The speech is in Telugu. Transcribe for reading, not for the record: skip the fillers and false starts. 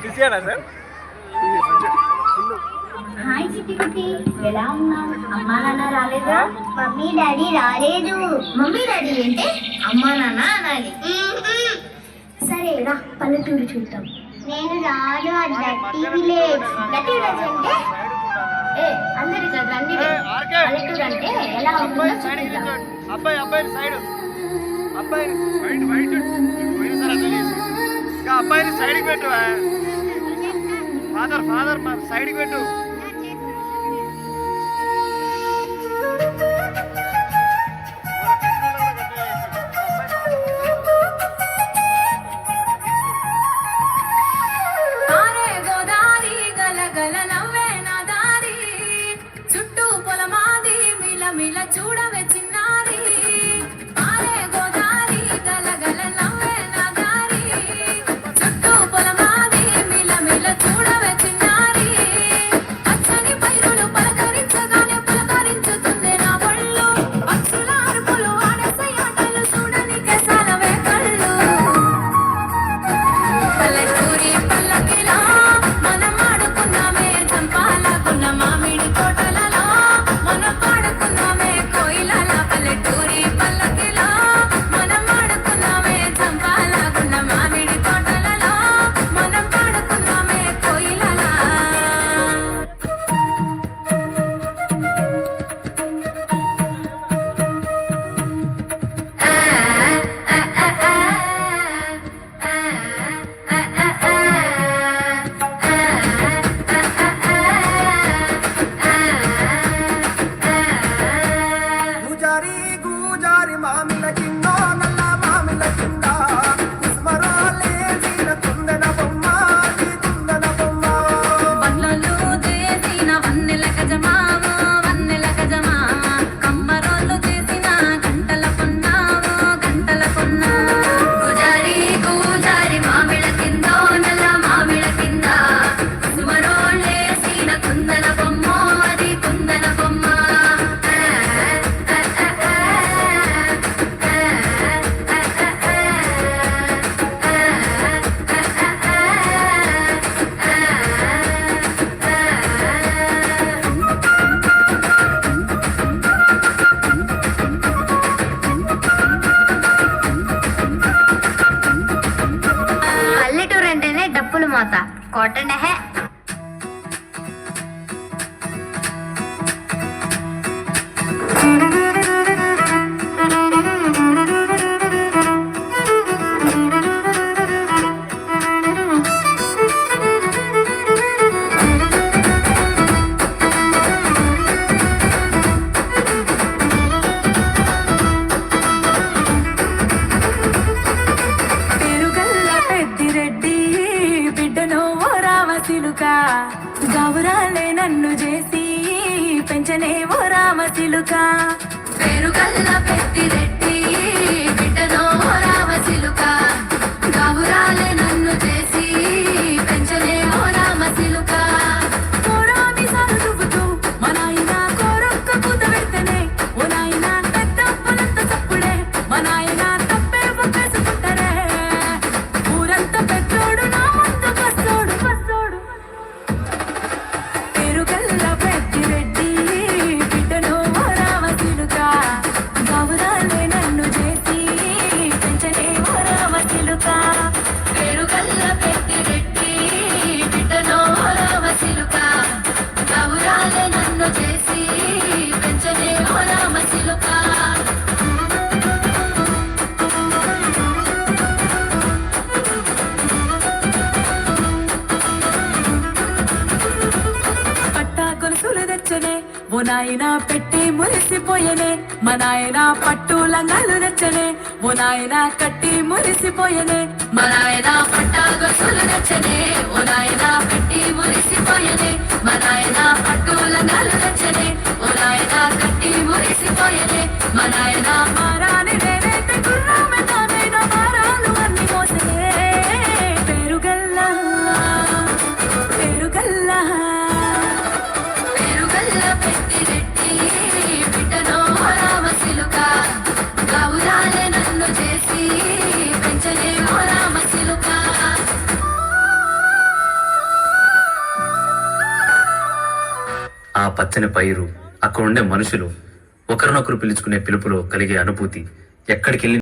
బిజీనా సార్? హాయ్ చిట్టి కుట్టి, ఎలా ఉన్నావు? అమ్మా నాన్న రాలేదా? మమ్మీ డాడీ రాలేదు. మమ్మీ డాడీ అంటే అమ్మా నాన్న అనాలి. సరే రా, పల్లెటూరు చూద్దాం. నేను రాను, అది డర్టీ విలేజ్. డర్టీ విలేజ్ అంటే అందరి రండి. పల్లెటూరు అంటే ఎలా ఉంటుందో చూద్దాం. అబ్బాయి అబ్బాయి సైడ్, అబ్బాయి వైట్ వైట్ ఇంకా అబ్బాయిని సైడ్కి పెట్టు. ఫాదర్ ఫాదర్ సైడ్కి పెట్టు. చూడవే చిన్నారి, ఆరే గోదారి గలగల నవ్వే నా దారి, చుట్టూ పొలమాది మిల మిల చూడవే చిన్నారి, పచ్చని పైరులు పలకరించగానే పులకరించుతుంది నా ఒళ్ళు, పక్షుల అరుపులు ఆడేసే ఆటలు చూడని కేసాలవే కళ్ళు, పల్లెటూరి పల్లకిలా మనం ఆడుకున్నామే చంపాలకున్న మామిడి తోటలలో మనం పాడుకున్నామే పల్లెటూరి పల్లకిలా మనం ఆడుకున్నామే చంపాలకున్న మామిడి తోటలలో మనం పాడుకున్నామే కోయిలలా. कॉटन है। గౌరాలే నన్ను చేసి పెంచనే ఓ రామచిలుక పేరు గల్ల పెద్ది రెడ్డి బిడ్డనో రామచిలుక గౌరాలే నన్ను చేసి పెంచనే ఓ రామచిలుక కోరామి సాగుతూ మా నాయన కోరొక్క కూత పెడితేనే ఓ నాయన పెద్ద పొలంత తప్పుడే మా నాయన తప్పే ఒక్కేసుకుంటారే ఊరంతా పెద్దోడు నా ముందు కస్తోడు కస్తోడు ఓ నాయన పెట్టి మురిసిపోయనే మా నాయన పట్టు లంగాలు నచ్చనే ఓ నాయన కట్టి మురిసిపోయనే మా నాయన పట్టా గొలుసులు నచ్చనే ఓ నాయన పెట్టి మురిసిపోయనే మా నాయన పట్టు లంగాలు నచ్చనే ఓ నాయన కట్టి మురిసిపోయనే మా నాయన మారాని నేనైతే గుర్రామె తానైన మారాలు అన్ని మోసనే పేరుగల్లా పేరుగల్లా గౌరాలే నన్ను చేసి పెంచలే ఆ పచ్చని పైరు, అక్కడ ఉండే మనుషులు, ఒకరినొకరు పిలుచుకునే పిలుపులో కలిగే అనుభూతి ఎక్కడికి